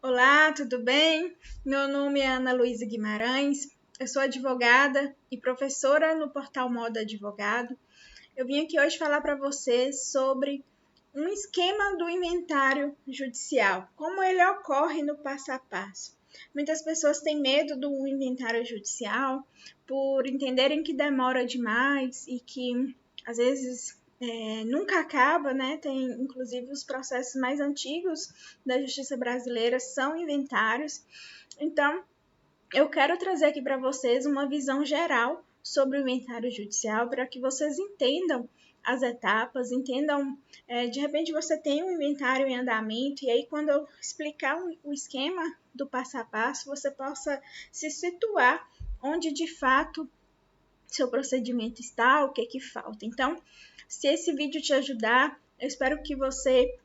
Olá, tudo bem? Meu nome é Ana Luísa Guimarães, eu sou advogada e professora no portal Moda Advogado. Eu vim aqui hoje falar para vocês sobre um esquema do inventário judicial, como ele ocorre no passo a passo. Muitas pessoas têm medo do inventário judicial por entenderem que demora demais e que às vezes nunca acaba, né? Tem inclusive os processos mais antigos da justiça brasileira são inventários. Então, eu quero trazer aqui para vocês uma visão geral sobre o inventário judicial para que vocês entendam as etapas, entendam, de repente você tem um inventário em andamento e aí quando eu explicar o esquema do passo a passo, você possa se situar onde de fato seu procedimento está, o que falta. Então, se esse vídeo te ajudar, eu espero que você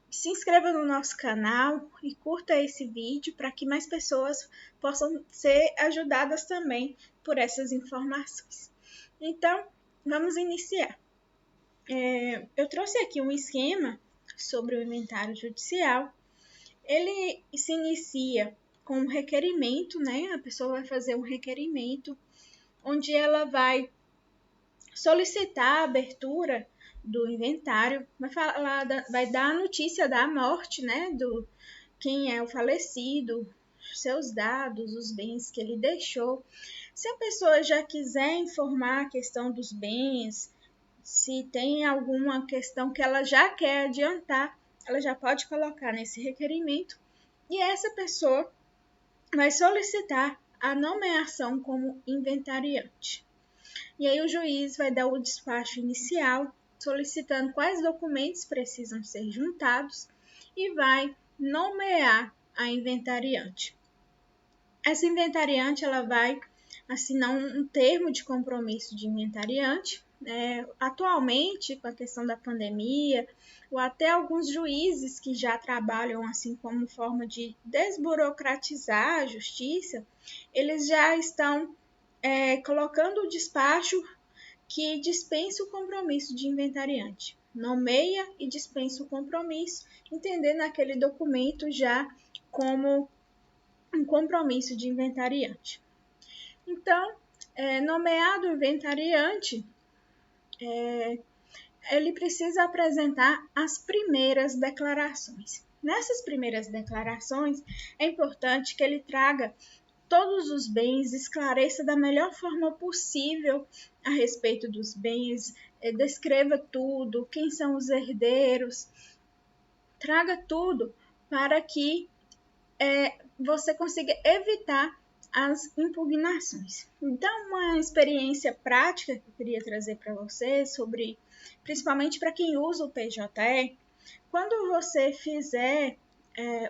se inscreva no nosso canal e curta esse vídeo para que mais pessoas possam ser ajudadas também por essas informações. Então, vamos iniciar. Eu trouxe aqui um esquema sobre o inventário judicial. Ele se inicia com um requerimento, né? A pessoa vai fazer um requerimento onde ela vai solicitar a abertura do inventário, vai dar a notícia da morte, né, do quem é o falecido, seus dados, os bens que ele deixou. Se a pessoa já quiser informar a questão dos bens, se tem alguma questão que ela já quer adiantar, ela já pode colocar nesse requerimento e essa pessoa vai solicitar a nomeação como inventariante. E aí o juiz vai dar o despacho inicial, solicitando quais documentos precisam ser juntados e vai nomear a inventariante. Essa inventariante ela vai assinar um termo de compromisso de inventariante. Atualmente, com a questão da pandemia, ou até alguns juízes que já trabalham assim como forma de desburocratizar a justiça, eles já estão colocando o despacho que dispensa o compromisso de inventariante. Nomeia e dispensa o compromisso, entendendo aquele documento já como um compromisso de inventariante. Então, nomeado o inventariante, ele precisa apresentar as primeiras declarações. Nessas primeiras declarações, é importante que ele traga todos os bens, esclareça da melhor forma possível a respeito dos bens, descreva tudo, quem são os herdeiros, traga tudo para que você consiga evitar as impugnações. Então, uma experiência prática que eu queria trazer para vocês sobre, principalmente para quem usa o PJE, quando você fizer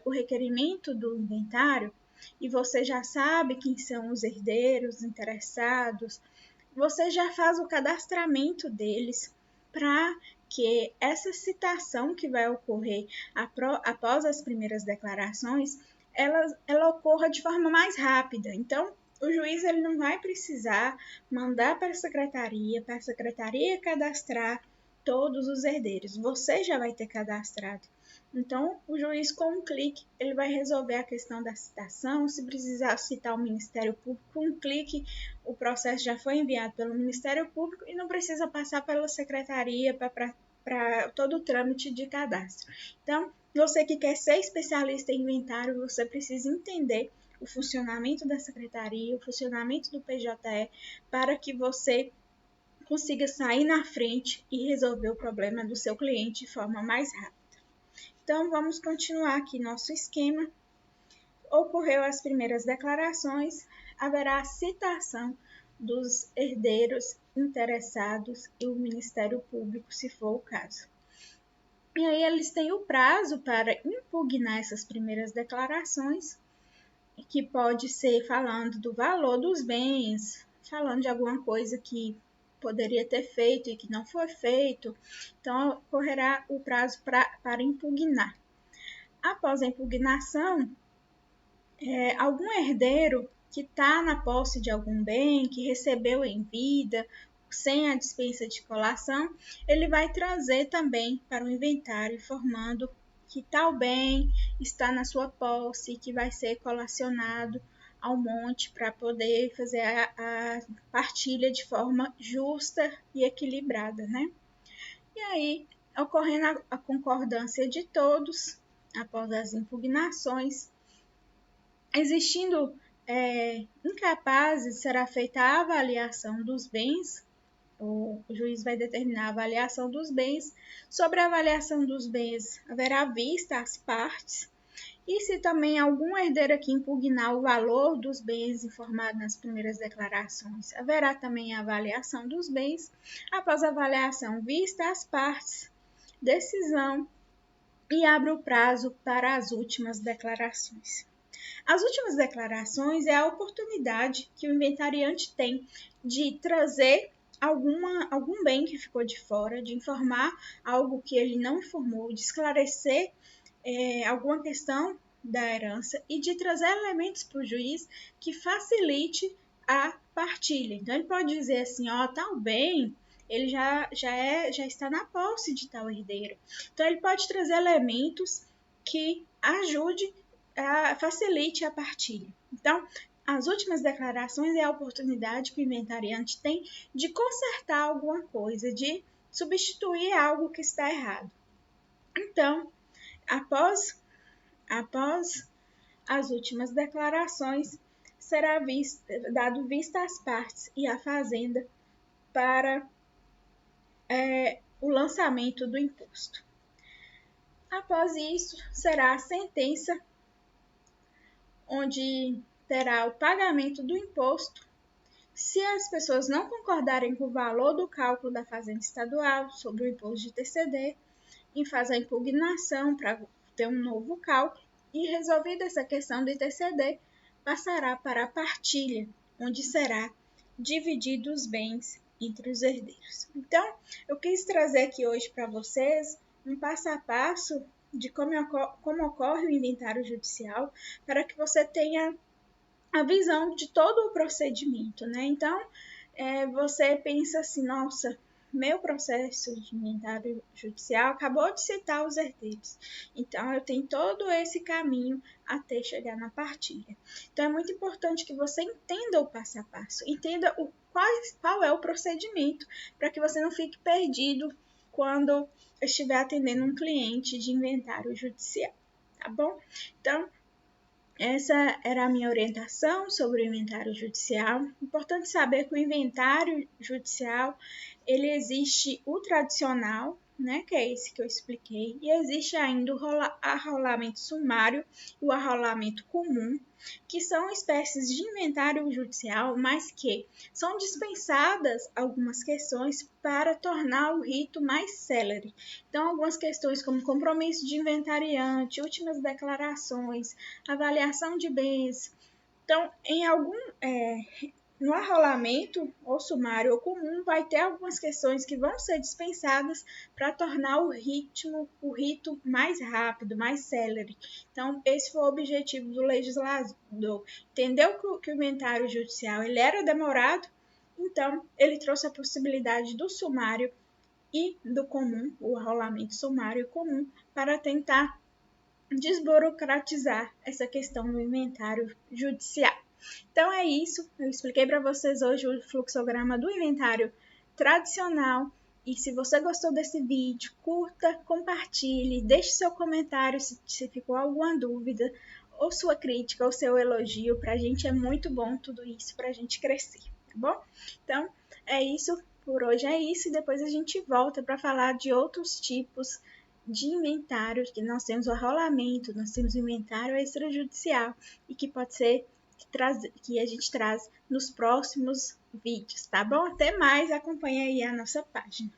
o requerimento do inventário, e você já sabe quem são os herdeiros interessados, você já faz o cadastramento deles para que essa citação que vai ocorrer após as primeiras declarações, ela ocorra de forma mais rápida. Então, o juiz ele não vai precisar mandar para a secretaria cadastrar todos os herdeiros. Você já vai ter cadastrado. Então, o juiz, com um clique, ele vai resolver a questão da citação. Se precisar citar o Ministério Público, com um clique, o processo já foi enviado pelo Ministério Público e não precisa passar pela secretaria para todo o trâmite de cadastro. Então, você que quer ser especialista em inventário, você precisa entender o funcionamento da secretaria, o funcionamento do PJE, para que você consiga sair na frente e resolver o problema do seu cliente de forma mais rápida. Então, vamos continuar aqui nosso esquema. Ocorreu as primeiras declarações, haverá a citação dos herdeiros interessados e o Ministério Público, se for o caso. E aí eles têm o prazo para impugnar essas primeiras declarações, que pode ser falando do valor dos bens, falando de alguma coisa que poderia ter feito e que não foi feito. Então, ocorrerá o prazo para impugnar. Após a impugnação, algum herdeiro que está na posse de algum bem, que recebeu em vida, sem a dispensa de colação, ele vai trazer também para o inventário, informando que tal bem está na sua posse, que vai ser colacionado ao monte para poder fazer a partilha de forma justa e equilibrada, né? E aí, ocorrendo a concordância de todos, após as impugnações, existindo incapazes, será feita a avaliação dos bens, o juiz vai determinar a avaliação dos bens. Sobre a avaliação dos bens, haverá vista às partes, e se também algum herdeiro aqui impugnar o valor dos bens informado nas primeiras declarações, haverá também a avaliação dos bens. Após a avaliação, vista às partes, decisão, e abre o prazo para as últimas declarações. As últimas declarações é a oportunidade que o inventariante tem de trazer algum bem que ficou de fora, de informar algo que ele não informou, de esclarecer alguma questão da herança e de trazer elementos para o juiz que facilite a partilha. Então, ele pode dizer assim, tal bem, ele já está na posse de tal herdeiro. Então, ele pode trazer elementos que ajude, facilite a partilha. Então, as últimas declarações é a oportunidade que o inventariante tem de consertar alguma coisa, de substituir algo que está errado. Então, após as últimas declarações, será dado vista às partes e à fazenda para o lançamento do imposto. Após isso, será a sentença, onde terá o pagamento do imposto. Se as pessoas não concordarem com o valor do cálculo da Fazenda Estadual sobre o imposto de TCD, faz a impugnação para ter um novo cálculo e, resolvida essa questão do ITCD, passará para a partilha, onde será dividido os bens entre os herdeiros. Então, eu quis trazer aqui hoje para vocês um passo a passo de como ocorre o inventário judicial, para que você tenha a visão de todo o procedimento, né? Então, você pensa assim, nossa, meu processo de inventário judicial acabou de citar os herdeiros. Então, eu tenho todo esse caminho até chegar na partilha. Então, é muito importante que você entenda o passo a passo, entenda qual é o procedimento, para que você não fique perdido quando estiver atendendo um cliente de inventário judicial, tá bom? Então, essa era a minha orientação sobre o inventário judicial. Importante saber que o inventário judicial, ele existe o tradicional, né, que é esse que eu expliquei, e existe ainda o arrolamento sumário e o arrolamento comum, que são espécies de inventário judicial, mas que são dispensadas algumas questões para tornar o rito mais célere. Então, algumas questões como compromisso de inventariante, últimas declarações, avaliação de bens. Então, no arrolamento, ou sumário ou comum, vai ter algumas questões que vão ser dispensadas para tornar o rito mais rápido, mais célere. Então, esse foi o objetivo do legislador. Entendeu que o inventário judicial ele era demorado? Então, ele trouxe a possibilidade do sumário e do comum, o arrolamento sumário e comum, para tentar desburocratizar essa questão do inventário judicial. Então é isso, eu expliquei para vocês hoje o fluxograma do inventário tradicional. E se você gostou desse vídeo, curta, compartilhe, deixe seu comentário se ficou alguma dúvida, ou sua crítica, ou seu elogio. Para a gente é muito bom tudo isso, para a gente crescer, tá bom? Então é isso, por hoje é isso, e depois a gente volta para falar de outros tipos de inventários, que nós temos o arrolamento, nós temos o inventário extrajudicial, e que pode ser que a gente traz nos próximos vídeos, tá bom? Até mais, acompanha aí a nossa página.